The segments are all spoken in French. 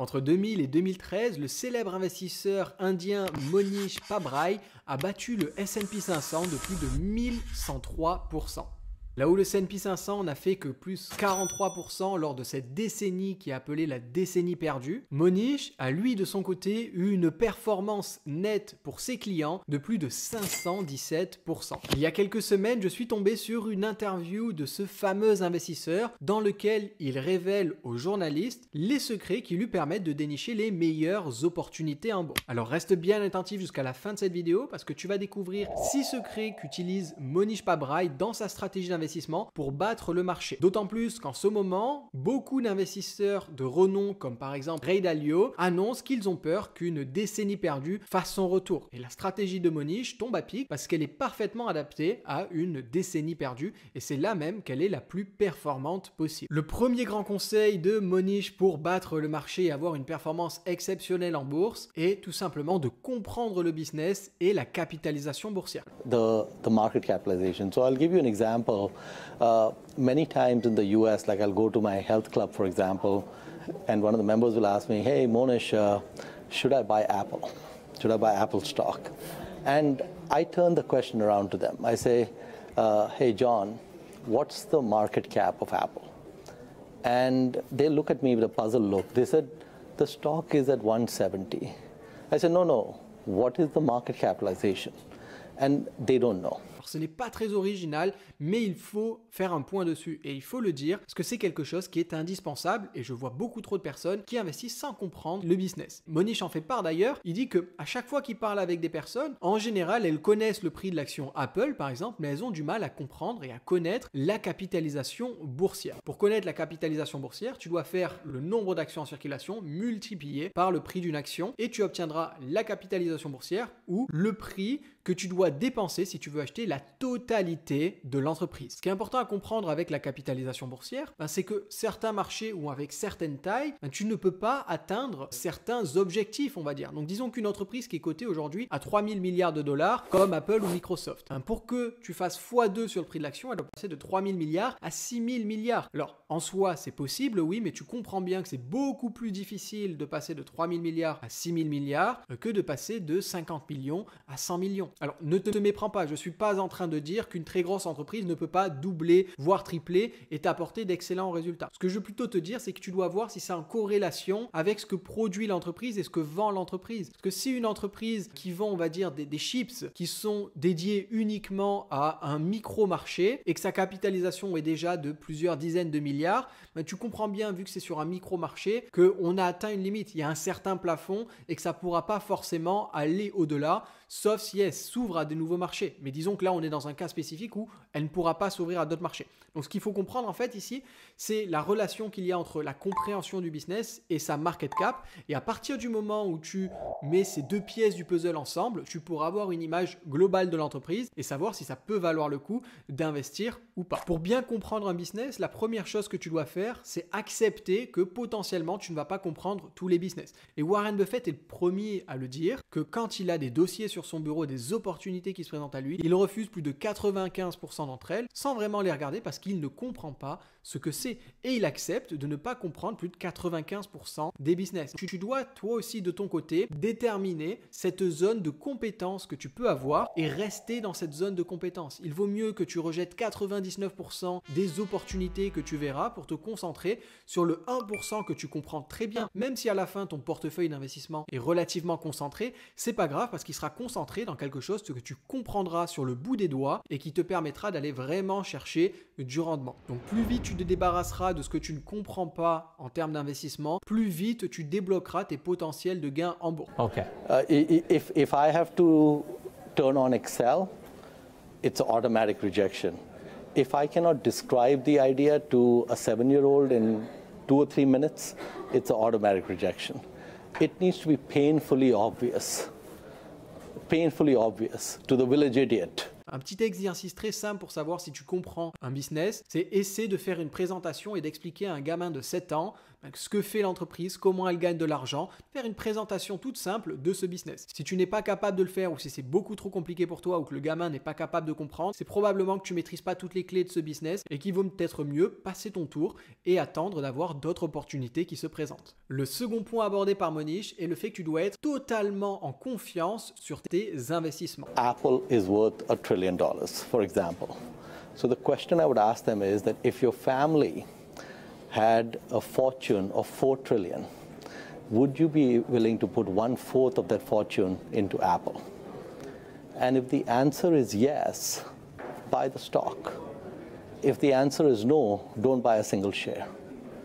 Entre 2000 et 2013, le célèbre investisseur indien Monish Pabrai a battu le S&P 500 de plus de 1103%. Là où le S&P 500 n'a fait que plus 43% lors de cette décennie qui est appelée la décennie perdue, Monish a lui de son côté eu une performance nette pour ses clients de plus de 517%. Il y a quelques semaines, je suis tombé sur une interview de ce fameux investisseur dans lequel il révèle aux journalistes les secrets qui lui permettent de dénicher les meilleures opportunités en bourse. Alors reste bien attentif jusqu'à la fin de cette vidéo parce que tu vas découvrir 6 secrets qu'utilise Monish Pabrai dans sa stratégie d'investissement pour battre le marché. D'autant plus qu'en ce moment, beaucoup d'investisseurs de renom comme par exemple Ray Dalio annoncent qu'ils ont peur qu'une décennie perdue fasse son retour. Et la stratégie de Monish tombe à pic parce qu'elle est parfaitement adaptée à une décennie perdue et c'est là même qu'elle est la plus performante possible. Le premier grand conseil de Monish pour battre le marché et avoir une performance exceptionnelle en bourse est tout simplement de comprendre le business et la capitalisation boursière. The market capitalization. So I'll give you an example. Many times in the US, like I'll go to my health club, for example, and one of the members will ask me, hey, Monish, should I buy Apple? Should I buy Apple stock? And I turn the question around to them. I say, hey, John, what's the market cap of Apple? And they look at me with a puzzled look. They said, the stock is at 170. I said, no, what is the market capitalization? And they don't know. Alors, ce n'est pas très original, mais il faut faire un point dessus et il faut le dire parce que c'est quelque chose qui est indispensable et je vois beaucoup trop de personnes qui investissent sans comprendre le business. Monish en fait part d'ailleurs, il dit que à chaque fois qu'il parle avec des personnes, en général, elles connaissent le prix de l'action Apple par exemple, mais elles ont du mal à comprendre et à connaître la capitalisation boursière. Pour connaître la capitalisation boursière, tu dois faire le nombre d'actions en circulation multiplié par le prix d'une action et tu obtiendras la capitalisation boursière ou le prix que tu dois dépenser si tu veux acheter la totalité de l'entreprise. Ce qui est important à comprendre avec la capitalisation boursière, c'est que certains marchés ou avec certaines tailles, tu ne peux pas atteindre certains objectifs, on va dire. Donc disons qu'une entreprise qui est cotée aujourd'hui à 3000 milliards de dollars, comme Apple ou Microsoft, pour que tu fasses x2 sur le prix de l'action, elle doit passer de 3000 milliards à 6000 milliards. Alors en soi, c'est possible, oui, mais tu comprends bien que c'est beaucoup plus difficile de passer de 3000 milliards à 6000 milliards que de passer de 50 millions à 100 millions. Alors ne te méprends pas, je ne suis pas en train de dire qu'une très grosse entreprise ne peut pas doubler, voire tripler et t'apporter d'excellents résultats. Ce que je veux plutôt te dire, c'est que tu dois voir si c'est en corrélation avec ce que produit l'entreprise et ce que vend l'entreprise. Parce que si une entreprise qui vend, on va dire, des chips qui sont dédiés uniquement à un micro-marché et que sa capitalisation est déjà de plusieurs dizaines de milliards, tu comprends bien, vu que c'est sur un micro-marché, qu'on a atteint une limite. Il y a un certain plafond et que ça ne pourra pas forcément aller au-delà, sauf si elle s'ouvre à de nouveaux marchés. Mais disons que là, on est dans un cas spécifique où elle ne pourra pas s'ouvrir à d'autres marchés. Donc, ce qu'il faut comprendre en fait ici, c'est la relation qu'il y a entre la compréhension du business et sa market cap. Et à partir du moment où tu mets ces deux pièces du puzzle ensemble, tu pourras avoir une image globale de l'entreprise et savoir si ça peut valoir le coup d'investir ou pas. Pour bien comprendre un business, la première chose que tu dois faire, c'est accepter que potentiellement, tu ne vas pas comprendre tous les business. Et Warren Buffett est le premier à le dire, que quand il a des dossiers sur son bureau, des opportunités qui se présentent à lui, il refuse plus de 95% d'entre elles sans vraiment les regarder parce qu'il ne comprend pas ce que c'est et il accepte de ne pas comprendre plus de 95% des business. Tu dois toi aussi de ton côté déterminer cette zone de compétence que tu peux avoir et rester dans cette zone de compétence. Il vaut mieux que tu rejettes 99% des opportunités que tu verras pour te concentrer sur le 1% que tu comprends très bien. Même si à la fin ton portefeuille d'investissement est relativement concentré, c'est pas grave parce qu'il sera concentré dans quelque chose que tu comprendras sur le bout des doigts et qui te permettra d'aller vraiment chercher du rendement. Donc plus vite tu te débarrasseras de ce que tu ne comprends pas en termes d'investissement, plus vite tu débloqueras tes potentiels de gains en bourse. Okay. If I have to turn on Excel, it's automatic rejection. If I cannot describe the idea to a 7-year-old in 2 or 3 minutes, it's an automatic rejection. It needs to be painfully obvious to the village idiot. Un petit exercice très simple pour savoir si tu comprends un business, c'est essayer de faire une présentation et d'expliquer à un gamin de 7 ans ce que fait l'entreprise, comment elle gagne de l'argent, faire une présentation toute simple de ce business. Si tu n'es pas capable de le faire ou si c'est beaucoup trop compliqué pour toi ou que le gamin n'est pas capable de comprendre, c'est probablement que tu maîtrises pas toutes les clés de ce business et qu'il vaut peut-être mieux passer ton tour et attendre d'avoir d'autres opportunités qui se présentent. Le second point abordé par Monish est le fait que tu dois être totalement en confiance sur tes investissements. Apple is worth $1 trillion, for example. So the question I would ask them is that if your family had a fortune of 4 trillion, would you be willing to put 1/4 of that fortune into Apple? And if the answer is yes, buy the stock. If the answer is no, don't buy a single share.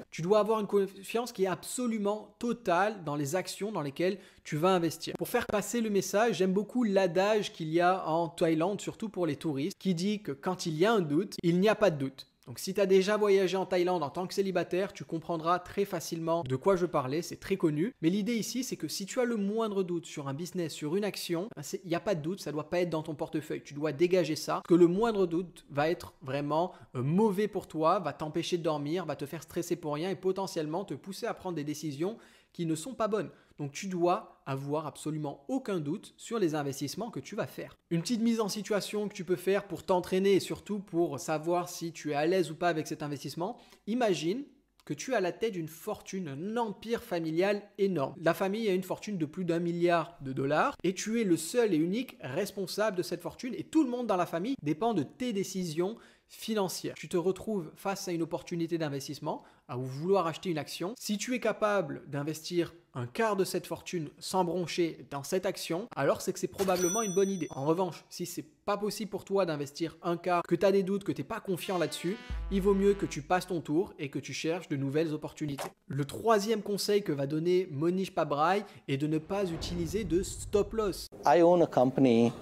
Tu dois avoir une confiance qui est absolument totale dans les actions dans lesquelles tu vas investir. Pour faire passer le message, j'aime beaucoup l'adage qu'il y a en Thaïlande, surtout pour les touristes, qui dit que quand il y a un doute, il n'y a pas de doute. Donc si tu as déjà voyagé en Thaïlande en tant que célibataire, tu comprendras très facilement de quoi je parlais, c'est très connu. Mais l'idée ici, c'est que si tu as le moindre doute sur un business, sur une action, il n'y a pas de doute, ça ne doit pas être dans ton portefeuille. Tu dois dégager ça, parce que le moindre doute va être vraiment mauvais pour toi, va t'empêcher de dormir, va te faire stresser pour rien et potentiellement te pousser à prendre des décisions qui ne sont pas bonnes. Donc tu dois avoir absolument aucun doute sur les investissements que tu vas faire. Une petite mise en situation que tu peux faire pour t'entraîner et surtout pour savoir si tu es à l'aise ou pas avec cet investissement, imagine que tu es à la tête d'une fortune, un empire familial énorme. La famille a une fortune de plus d'1 milliard de dollars et tu es le seul et unique responsable de cette fortune et tout le monde dans la famille dépend de tes décisions financière. Tu te retrouves face à une opportunité d'investissement, à vouloir acheter une action. Si tu es capable d'investir un quart de cette fortune sans broncher dans cette action, alors c'est que c'est probablement une bonne idée. En revanche, si c'est pas possible pour toi d'investir un quart, que tu as des doutes, que tu n'es pas confiant là-dessus, il vaut mieux que tu passes ton tour et que tu cherches de nouvelles opportunités. Le troisième conseil que va donner Monish Pabrai est de ne pas utiliser de stop loss. I own a company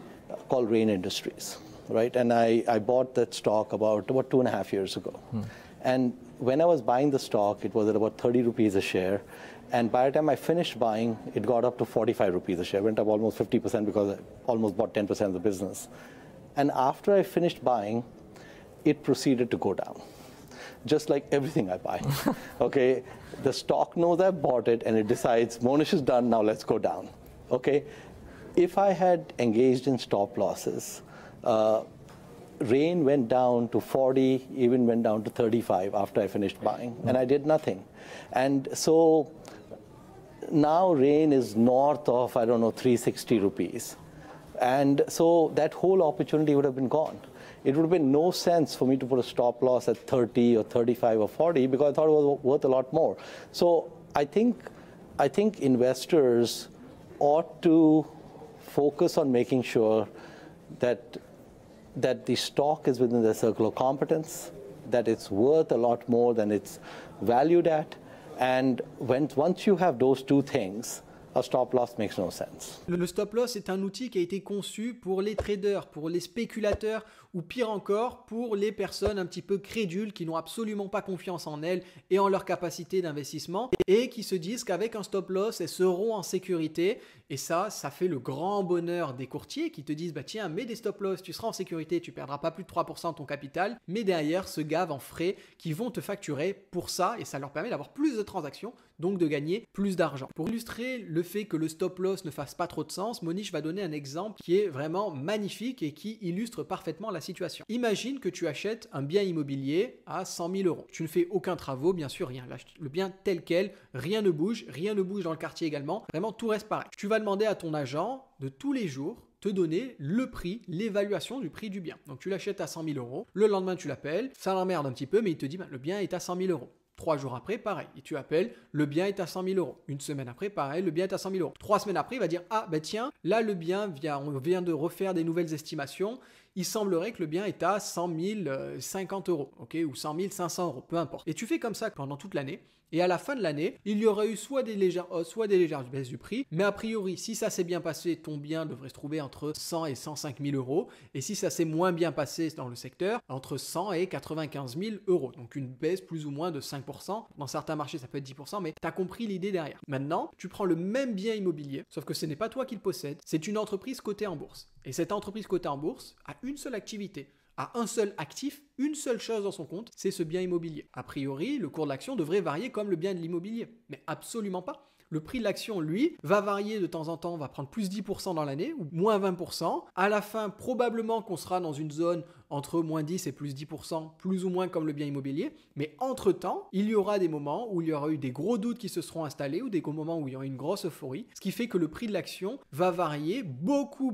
called Rain Industries. Right, and I bought that stock about 2.5 years ago. And when I was buying the stock, it was at about 30 rupees a share. And by the time I finished buying, it got up to 45 rupees a share. It went up almost 50% because I almost bought 10% of the business. And after I finished buying, it proceeded to go down. Just like everything I buy. Okay, the stock knows I bought it and it decides, Monish is done, now let's go down. Okay, if I had engaged in stop losses, Rain went down to 40, even went down to 35 after I finished buying, and I did nothing. And so now Rain is north of, I don't know, 360 rupees. And so that whole opportunity would have been gone. It would have been no sense for me to put a stop loss at 30 or 35 or 40 because I thought it was worth a lot more. So I think investors ought to focus on making sure that the stock is within their circle of competence, that it's worth a lot more than it's valued at, and once you have those two things, a stop loss makes no sense. Le stop loss est un outil qui a été conçu pour les traders, pour les spéculateurs ou pire encore pour les personnes un petit peu crédules qui n'ont absolument pas confiance en elles et en leur capacité d'investissement et qui se disent qu'avec un stop loss, elles seront en sécurité. Et ça fait le grand bonheur des courtiers qui te disent bah tiens, mets des stop loss, tu seras en sécurité, tu perdras pas plus de 3% de ton capital, mais derrière se gavent en frais qui vont te facturer pour ça et ça leur permet d'avoir plus de transactions, donc de gagner plus d'argent. Pour illustrer le fait que le stop loss ne fasse pas trop de sens, Monish va donner un exemple qui est vraiment magnifique et qui illustre parfaitement la situation. Imagine que tu achètes un bien immobilier à 100 000 euros. Tu ne fais aucun travaux, bien sûr, rien. Le bien tel quel, rien ne bouge dans le quartier également. Vraiment, tout reste pareil. Tu vas demander à ton agent de tous les jours te donner le prix, l'évaluation du prix du bien. Donc tu l'achètes à 100 000 euros. Le lendemain, tu l'appelles. Ça l'emmerde un petit peu, mais il te dit le bien est à 100 000 euros. 3 jours après, pareil, et tu appelles, le bien est à 100 000 euros. Une semaine après, pareil, le bien est à 100 000 euros. 3 semaines après, il va dire, ah ben tiens, là le bien, on vient de refaire des nouvelles estimations, il semblerait que le bien est à 100 050 euros, ok, ou 100 500 euros, peu importe. Et tu fais comme ça pendant toute l'année. Et à la fin de l'année, il y aurait eu soit des légères hausses, soit des légères baisses du prix. Mais a priori, si ça s'est bien passé, ton bien devrait se trouver entre 100 et 105 000 euros. Et si ça s'est moins bien passé dans le secteur, entre 100 et 95 000 euros. Donc une baisse plus ou moins de 5%. Dans certains marchés, ça peut être 10%, mais tu as compris l'idée derrière. Maintenant, tu prends le même bien immobilier, sauf que ce n'est pas toi qui le possède, c'est une entreprise cotée en bourse. Et cette entreprise cotée en bourse a une seule activité, a un seul actif, une seule chose dans son compte, c'est ce bien immobilier. A priori, le cours de l'action devrait varier comme le bien de l'immobilier, mais absolument pas. Le prix de l'action, lui, va varier de temps en temps, va prendre plus 10% dans l'année ou moins 20%. À la fin, probablement qu'on sera dans une zone entre moins 10 et plus 10%, plus ou moins comme le bien immobilier. Mais entre-temps, il y aura des moments où il y aura eu des gros doutes qui se seront installés ou des moments où il y aura une grosse euphorie. Ce qui fait que le prix de l'action va varier beaucoup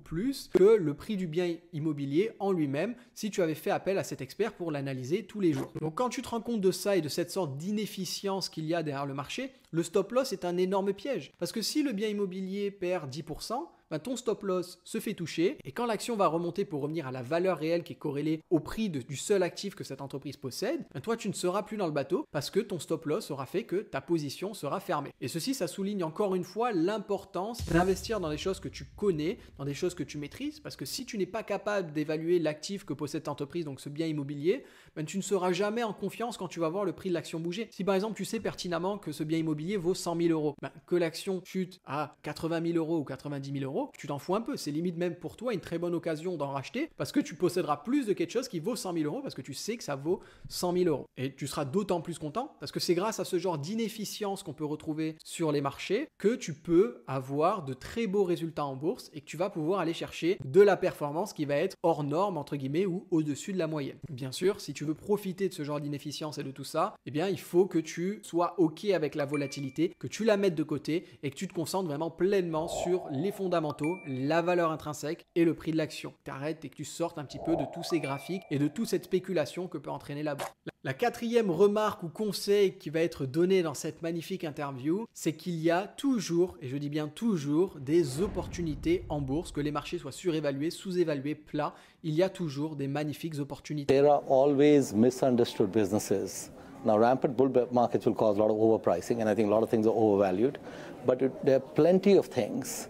plus que le prix du bien immobilier en lui-même si tu avais fait appel à cet expert pour l'analyser tous les jours. Donc quand tu te rends compte de ça et de cette sorte d'inefficience qu'il y a derrière le marché, le stop loss est un énorme piège. Parce que si le bien immobilier perd 10%, ton stop loss se fait toucher et quand l'action va remonter pour revenir à la valeur réelle qui est corrélée au prix du seul actif que cette entreprise possède, toi tu ne seras plus dans le bateau parce que ton stop loss aura fait que ta position sera fermée. Et ceci, ça souligne encore une fois l'importance d'investir dans des choses que tu connais, dans des choses que tu maîtrises, parce que si tu n'es pas capable d'évaluer l'actif que possède cette entreprise, donc ce bien immobilier, tu ne seras jamais en confiance quand tu vas voir le prix de l'action bouger. Si par exemple tu sais pertinemment que ce bien immobilier vaut 100 000 euros, que l'action chute à 80 000 euros ou 90 000 euros, tu t'en fous un peu. C'est limite même pour toi une très bonne occasion d'en racheter parce que tu posséderas plus de quelque chose qui vaut 100 000 euros parce que tu sais que ça vaut 100 000 euros. Et tu seras d'autant plus content parce que c'est grâce à ce genre d'inefficience qu'on peut retrouver sur les marchés que tu peux avoir de très beaux résultats en bourse et que tu vas pouvoir aller chercher de la performance qui va être hors norme entre guillemets ou au-dessus de la moyenne. Bien sûr, si tu veux profiter de ce genre d'inefficience et de tout ça, il faut que tu sois OK avec la volatilité, que tu la mettes de côté et que tu te concentres vraiment pleinement sur les fondamentaux, la valeur intrinsèque et le prix de l'action. Tu arrêtes et que tu sortes un petit peu de tous ces graphiques et de toute cette spéculation que peut entraîner la bourse. La quatrième remarque ou conseil qui va être donné dans cette magnifique interview, c'est qu'il y a toujours, et je dis bien toujours, des opportunités en bourse, que les marchés soient surévalués, sous-évalués, plats, il y a toujours des magnifiques opportunités. There are always misunderstood businesses. Now, rampant bull markets will cause a lot of overpricing, and I think a lot of things are overvalued. But there are plenty of things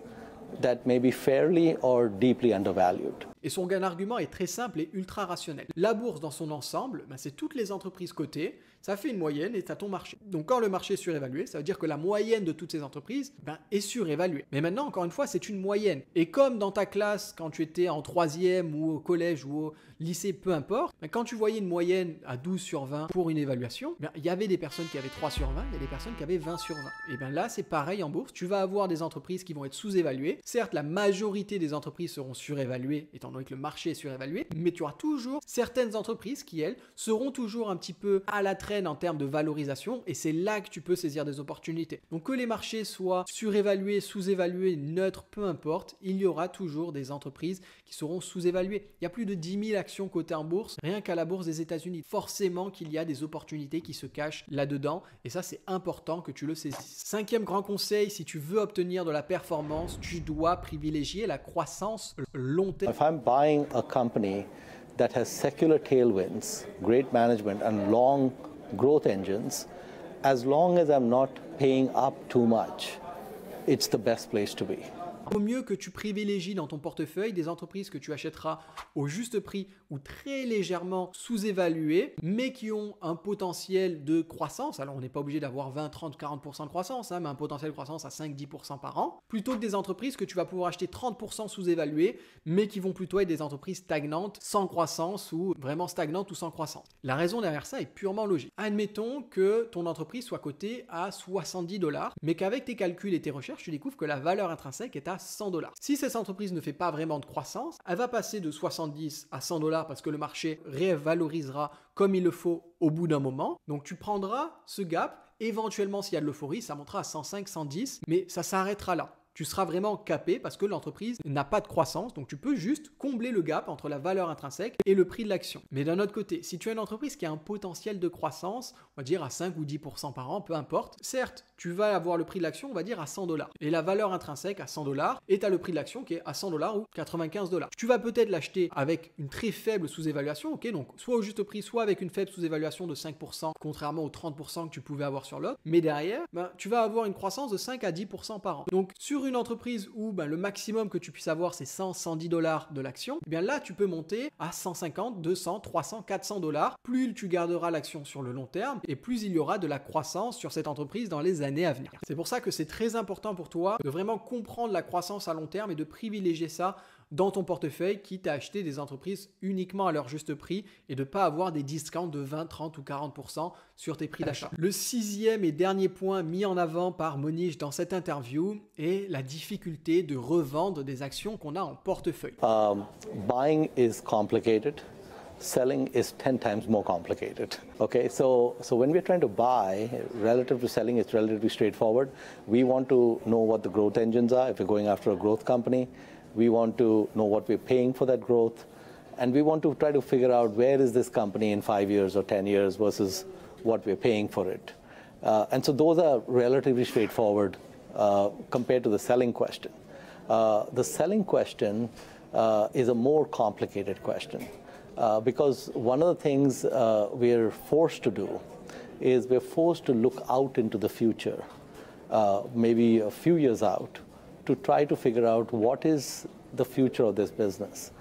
that may be fairly or deeply undervalued. Et son gain d'argument est très simple et ultra rationnel. La bourse dans son ensemble, c'est toutes les entreprises cotées, ça fait une moyenne et tu as ton marché. Donc quand le marché est surévalué, ça veut dire que la moyenne de toutes ces entreprises est surévaluée. Mais maintenant, encore une fois, c'est une moyenne. Et comme dans ta classe, quand tu étais en 3e ou au collège ou au lycée, peu importe, quand tu voyais une moyenne à 12 sur 20 pour une évaluation, il y avait des personnes qui avaient 3 sur 20, il y a des personnes qui avaient 20 sur 20. Et bien là, c'est pareil en bourse. Tu vas avoir des entreprises qui vont être sous-évaluées. Certes, la majorité des entreprises seront surévaluées, étant donné que le marché est surévalué, mais tu auras toujours certaines entreprises qui, elles, seront toujours un petit peu à la traîne en termes de valorisation et c'est là que tu peux saisir des opportunités. Donc que les marchés soient surévalués, sous-évalués, neutres, peu importe, il y aura toujours des entreprises qui seront sous-évaluées. Il y a plus de 10 000 actions cotées en bourse, rien qu'à la bourse des États-Unis. Forcément qu'il y a des opportunités qui se cachent là-dedans et ça, c'est important que tu le saisisses. Cinquième grand conseil, si tu veux obtenir de la performance, tu dois privilégier la croissance long terme. If I'm buying a company that has secular tailwinds, great management and long growth engines, as long as I'm not paying up too much, it's the best place to be. Il vaut mieux que tu privilégies dans ton portefeuille des entreprises que tu achèteras au juste prix ou très légèrement sous-évaluées, mais qui ont un potentiel de croissance. Alors, on n'est pas obligé d'avoir 20, 30, 40% de croissance, mais un potentiel de croissance à 5-10% par an, plutôt que des entreprises que tu vas pouvoir acheter 30% sous-évaluées, mais qui vont plutôt être des entreprises stagnantes, sans croissance ou vraiment stagnantes ou sans croissance. La raison derrière ça est purement logique. Admettons que ton entreprise soit cotée à 70 $, mais qu'avec tes calculs et tes recherches, tu découvres que la valeur intrinsèque est à 100 $. Si cette entreprise ne fait pas vraiment de croissance, elle va passer de 70 à 100 $ parce que le marché révalorisera comme il le faut au bout d'un moment. Donc tu prendras ce gap, éventuellement s'il y a de l'euphorie, ça montera à 105, 110, mais ça s'arrêtera là. Tu seras vraiment capé parce que l'entreprise n'a pas de croissance, donc tu peux juste combler le gap entre la valeur intrinsèque et le prix de l'action. Mais d'un autre côté, si tu as une entreprise qui a un potentiel de croissance, on va dire à 5 ou 10% par an, peu importe, certes, tu vas avoir le prix de l'action, on va dire à 100 $. Et la valeur intrinsèque à 100 $ et tu as le prix de l'action qui est à 100 $ ou 95 $. Tu vas peut-être l'acheter avec une très faible sous-évaluation, ok, donc soit au juste prix, soit avec une faible sous-évaluation de 5%, contrairement aux 30% que tu pouvais avoir sur l'autre. Mais derrière, tu vas avoir une croissance de 5 à 10% par an. Donc sur une entreprise où le maximum que tu puisses avoir c'est 100, 110 $ de l'action, eh bien là tu peux monter à 150, 200, 300, 400 $. Plus tu garderas l'action sur le long terme et plus il y aura de la croissance sur cette entreprise dans les années à venir. C'est pour ça que c'est très important pour toi de vraiment comprendre la croissance à long terme et de privilégier ça dans ton portefeuille, quitte à acheter des entreprises uniquement à leur juste prix et de ne pas avoir des discounts de 20, 30 ou 40% sur tes prix d'achat. Le sixième et dernier point mis en avant par Monish dans cette interview est la difficulté de revendre des actions qu'on a en portefeuille. Buying is complicated. Selling is 10 times more complicated. Okay, so when we're trying to buy, relative to selling, it's relatively straightforward. We want to know what the growth engines are. If we're going after a growth company, we want to know what we're paying for that growth. And we want to try to figure out where is this company in 5 years or 10 years versus what we're paying for it. And so those are relatively straightforward compared to the selling question. The selling question is a more complicated question. Because one of the things we're forced to do is we're forced to look out into the future, maybe a few years out, to try to figure out what is the future of this business.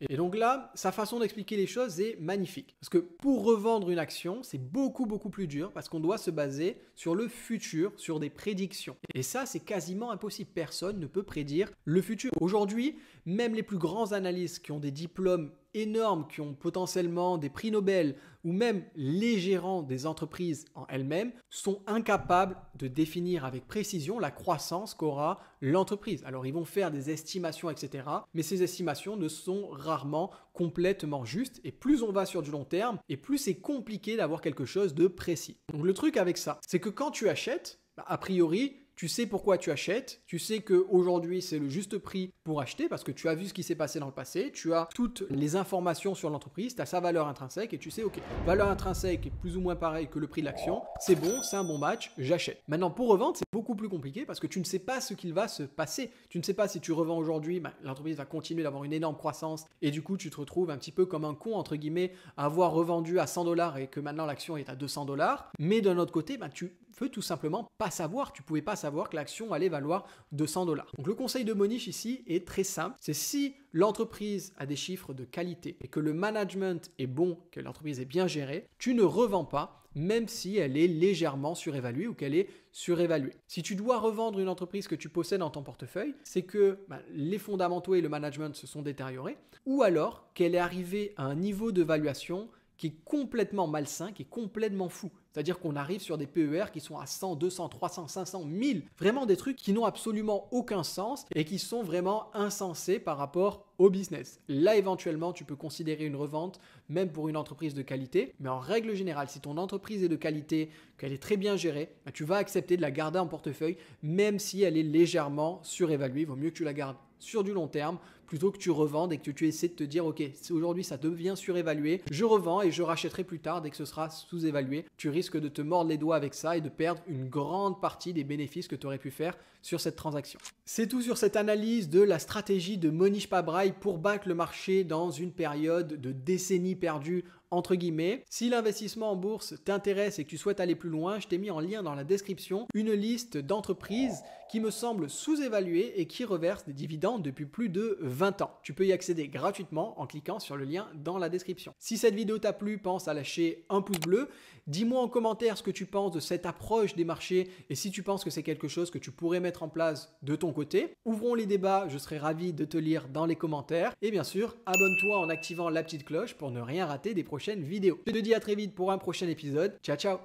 Et donc là, sa façon d'expliquer les choses est magnifique. Parce que pour revendre une action, c'est beaucoup plus dur parce qu'on doit se baser sur le futur, sur des prédictions. Et ça, c'est quasiment impossible. Personne ne peut prédire le futur. Aujourd'hui, même les plus grands analystes qui ont des diplômes énormes, qui ont potentiellement des prix Nobel, ou même les gérants des entreprises en elles-mêmes, sont incapables de définir avec précision la croissance qu'aura l'entreprise. Alors, ils vont faire des estimations, etc. Mais ces estimations ne sont rarement complètement justes. Et plus on va sur du long terme, et plus c'est compliqué d'avoir quelque chose de précis. Donc, le truc avec ça, c'est que quand tu achètes, a priori, tu sais pourquoi tu achètes, tu sais qu'aujourd'hui c'est le juste prix pour acheter parce que tu as vu ce qui s'est passé dans le passé, tu as toutes les informations sur l'entreprise, tu as sa valeur intrinsèque et tu sais, ok, valeur intrinsèque est plus ou moins pareil que le prix de l'action, c'est bon, c'est un bon match, j'achète. Maintenant pour revendre, c'est beaucoup plus compliqué parce que tu ne sais pas ce qu'il va se passer. Tu ne sais pas si tu revends aujourd'hui, l'entreprise va continuer d'avoir une énorme croissance et du coup tu te retrouves un petit peu comme un con entre guillemets à avoir revendu à 100$ et que maintenant l'action est à 200$. Mais d'un autre côté, tu peux tout simplement pas savoir. Tu pouvais pas savoir que l'action allait valoir 200$. Donc le conseil de Monish ici est très simple. C'est si l'entreprise a des chiffres de qualité et que le management est bon, que l'entreprise est bien gérée, tu ne revends pas même si elle est légèrement surévaluée ou qu'elle est surévaluée. Si tu dois revendre une entreprise que tu possèdes dans ton portefeuille, c'est que les fondamentaux et le management se sont détériorés ou alors qu'elle est arrivée à un niveau de valuation qui est complètement malsain, qui est complètement fou. C'est-à-dire qu'on arrive sur des PER qui sont à 100, 200, 300, 500, 1000. Vraiment des trucs qui n'ont absolument aucun sens et qui sont vraiment insensés par rapport au business. Là, éventuellement, tu peux considérer une revente, même pour une entreprise de qualité. Mais en règle générale, si ton entreprise est de qualité, qu'elle est très bien gérée, tu vas accepter de la garder en portefeuille, même si elle est légèrement surévaluée. Il vaut mieux que tu la gardes sur du long terme plutôt que tu revendes et que tu essaies de te dire ok, aujourd'hui ça devient surévalué, je revends et je rachèterai plus tard dès que ce sera sous-évalué. Tu risques de te mordre les doigts avec ça et de perdre une grande partie des bénéfices que tu aurais pu faire sur cette transaction. C'est tout sur cette analyse de la stratégie de Monish Pabrai pour battre le marché dans une période de décennies perdues entre guillemets. Si l'investissement en bourse t'intéresse et que tu souhaites aller plus loin, je t'ai mis en lien dans la description une liste d'entreprises qui me semblent sous-évaluées et qui reversent des dividendes depuis plus de 20 ans. Tu peux y accéder gratuitement en cliquant sur le lien dans la description. Si cette vidéo t'a plu, pense à lâcher un pouce bleu. Dis-moi en commentaire ce que tu penses de cette approche des marchés et si tu penses que c'est quelque chose que tu pourrais mettre en place de ton côté. Ouvrons les débats, je serai ravi de te lire dans les commentaires. Et bien sûr, abonne-toi en activant la petite cloche pour ne rien rater des prochaines vidéos. Je te dis à très vite pour un prochain épisode. Ciao, ciao!